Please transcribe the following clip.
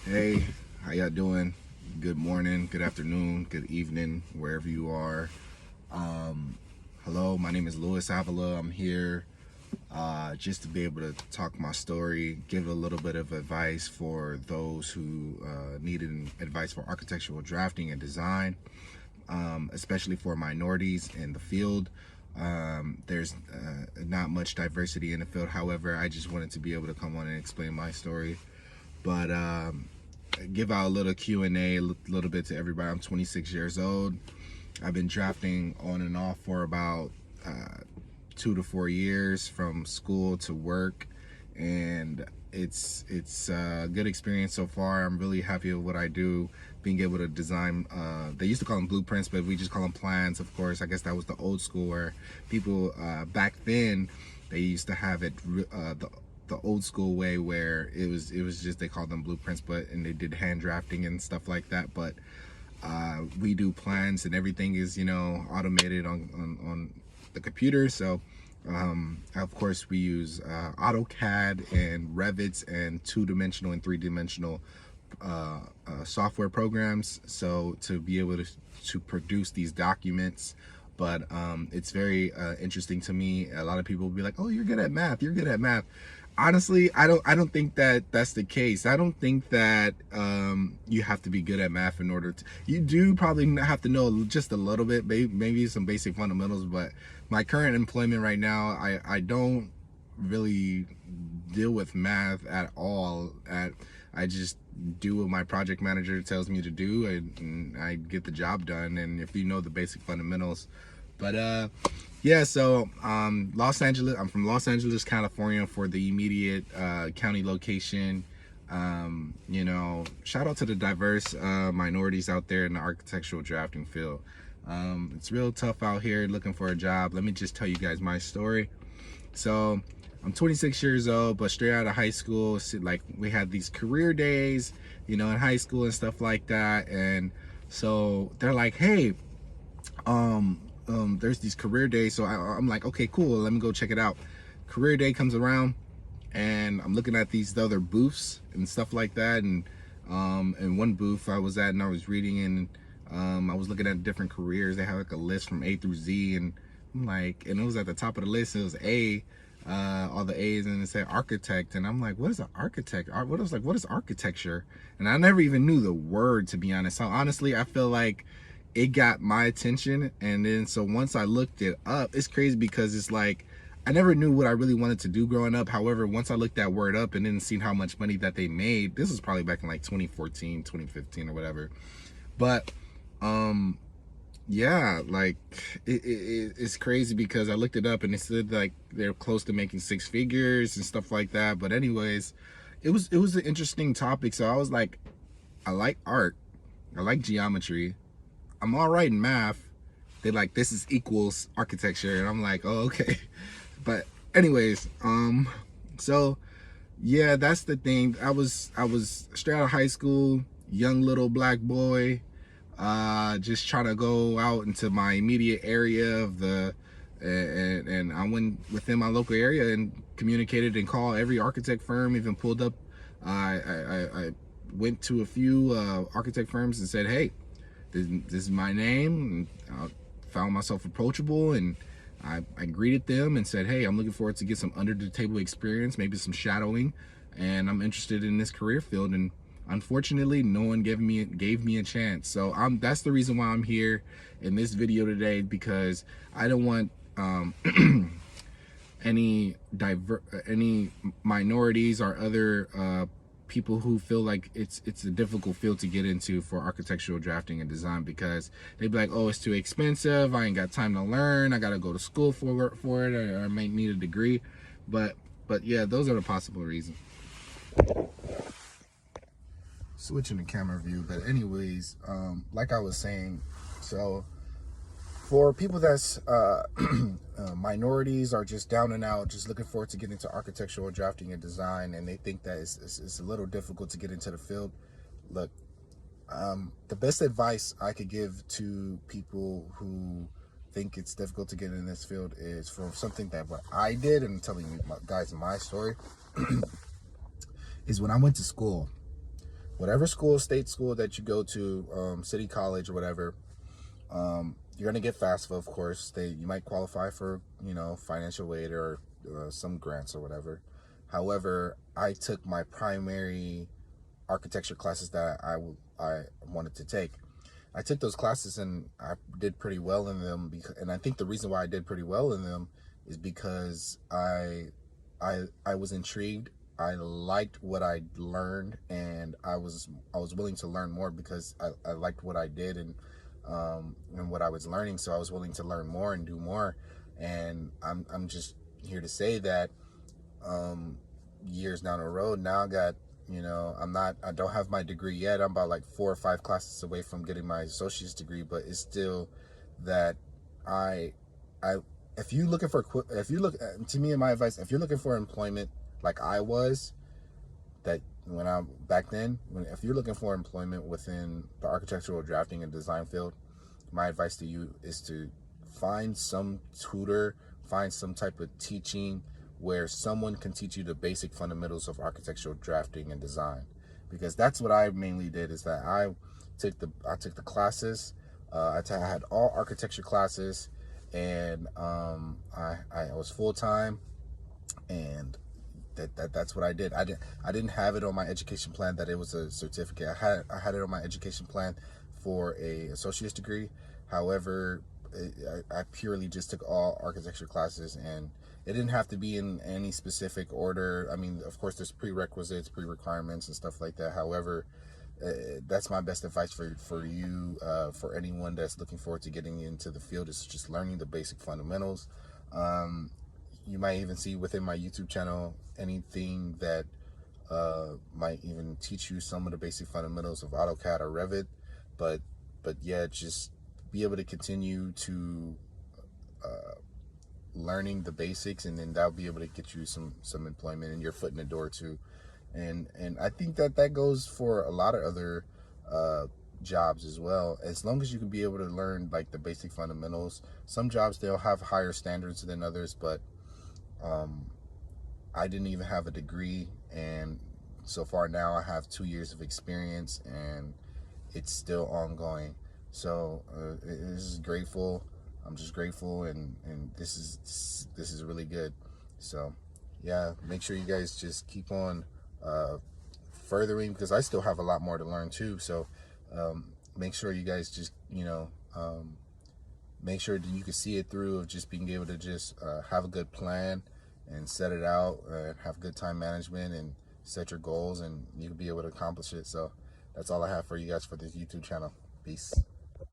Hey, how y'all doing? Good morning, good afternoon, good evening, wherever you are. Um, Hello, my name is Louis Avila. I'm here just to be able to talk my story, give a little bit of advice for those who needed advice for architectural drafting and design, especially for minorities in the field. There's not much diversity in the field. However, I just wanted to be able to come on and explain my story. But give out a little Q&A, a little bit to everybody. I'm 26 years old. I've been drafting on and off for about 2 to 4 years, from school to work, and it's a good experience so far. I'm really happy with what I do, being able to design. They used to call them blueprints, but we just call them plans. Of course, I guess that was the old school where people back then, they used to have it the old school way, where it was just, they called them blueprints, but and they did hand drafting and stuff like that. But we do plans, and everything is automated on the computer. So of course we use AutoCAD and Revit and 2-dimensional and 3-dimensional software programs, so to be able to produce these documents. But it's very interesting to me. A lot of people will be like, oh, you're good at math, you're good at math. Honestly, I don't think that that's the case. I don't think that you have to be good at math in order to. You do probably have to know just a little bit, maybe some basic fundamentals. But my current employment right now, I don't really deal with math at all. I just do what my project manager tells me to do, and I get the job done. And if you know the basic fundamentals. But yeah, so Los Angeles, I'm from Los Angeles, California, for the immediate county location. Shout out to the diverse minorities out there in the architectural drafting field. It's real tough out here looking for a job. Let me just tell you guys my story. So I'm 26 years old, but straight out of high school. So, like, we had these career days, in high school and stuff like that. And so they're like, hey, there's these career days. So I'm like, okay, cool, let me go check it out. Career day comes around, and I'm looking at these other booths and stuff like that. And in one booth I was at, and I was reading, and I was looking at different careers. They have like a list from A through Z, and I'm like, and it was at the top of the list, it was A, all the A's, and it said architect. And I'm like, what is an architect? What is architecture? And I never even knew the word, to be honest. So honestly, I feel like it got my attention. And then so once I looked it up, it's crazy because it's like, I never knew what I really wanted to do growing up. However, once I looked that word up and then seen how much money that they made, this was probably back in like 2014, 2015 or whatever. But yeah, like it's crazy because I looked it up and it said like they're close to making 6 figures and stuff like that. But anyways, it was an interesting topic. So I was like, I like art, I like geometry, I'm all right in math. They like, this is equals architecture, and I'm like, oh, okay. But anyways, so yeah, that's the thing. I was straight out of high school, young little black boy, just trying to go out into my immediate area of the, and I went within my local area and communicated and called every architect firm, even pulled up. I went to a few architect firms and said, hey, this is my name. And I found myself approachable, and I greeted them and said, hey, I'm looking forward to get some under the table experience, maybe some shadowing, and I'm interested in this career field. And unfortunately, no one gave me a chance. So that's the reason why I'm here in this video today, because I don't want any minorities or other people who feel like it's a difficult field to get into for architectural drafting and design, because they'd be like, oh, it's too expensive, I ain't got time to learn, I gotta go to school for it, or I might need a degree. But yeah, those are the possible reasons. Switching the camera view. But anyways, like I was saying, so for people that's minorities, are just down and out, just looking forward to get into architectural drafting and design, and they think that it's a little difficult to get into the field. Look, the best advice I could give to people who think it's difficult to get in this field is from something that what I did, and I'm telling you guys my story, is when I went to school. whatever school, state school that you go to, city college or whatever, you're gonna get FAFSA, of course. You might qualify for, financial aid or some grants or whatever. However, I took my primary architecture classes that I wanted to take. I took those classes and I did pretty well in them, and I think the reason why I did pretty well in them is because I was intrigued. I liked what I learned, and I was willing to learn more because I liked what I did and what I was learning. So I was willing to learn more and do more. And I'm just here to say that years down the road now, I don't have my degree yet. I'm about like 4 or 5 classes away from getting my associate's degree, but it's still that I I if you looking for if you look to me, and my advice, if you're looking for employment like I was, that when I back then, if you're looking for employment within the architectural drafting and design field, my advice to you is to find some tutor, find some type of teaching where someone can teach you the basic fundamentals of architectural drafting and design, because that's what I mainly did. Is that I took the classes. I had all architecture classes, and I was full time, and that's what I did. I didn't have it on my education plan that it was a certificate. I had it on my education plan for a associate's degree. However, I purely just took all architecture classes, and it didn't have to be in any specific order. I mean, of course, there's prerequisites, pre-requirements, and stuff like that. However, that's my best advice for you, for anyone that's looking forward to getting into the field, is just learning the basic fundamentals. You might even see within my YouTube channel anything that might even teach you some of the basic fundamentals of AutoCAD or Revit. But yeah, just be able to continue to learning the basics, and then that'll be able to get you some employment and your foot in the door too. And I think that goes for a lot of other jobs as well. As long as you can be able to learn like the basic fundamentals. Some jobs, they'll have higher standards than others, but I didn't even have a degree, and so far now I have 2 years of experience, and it's still ongoing. So this is grateful. I'm just grateful, and this is really good. So yeah, make sure you guys just keep on furthering, because I still have a lot more to learn too. So make sure you guys just make sure that you can see it through, of just being able to just have a good plan and set it out, and have good time management, and set your goals, and you'll be able to accomplish it. So that's all I have for you guys for this YouTube channel. Peace.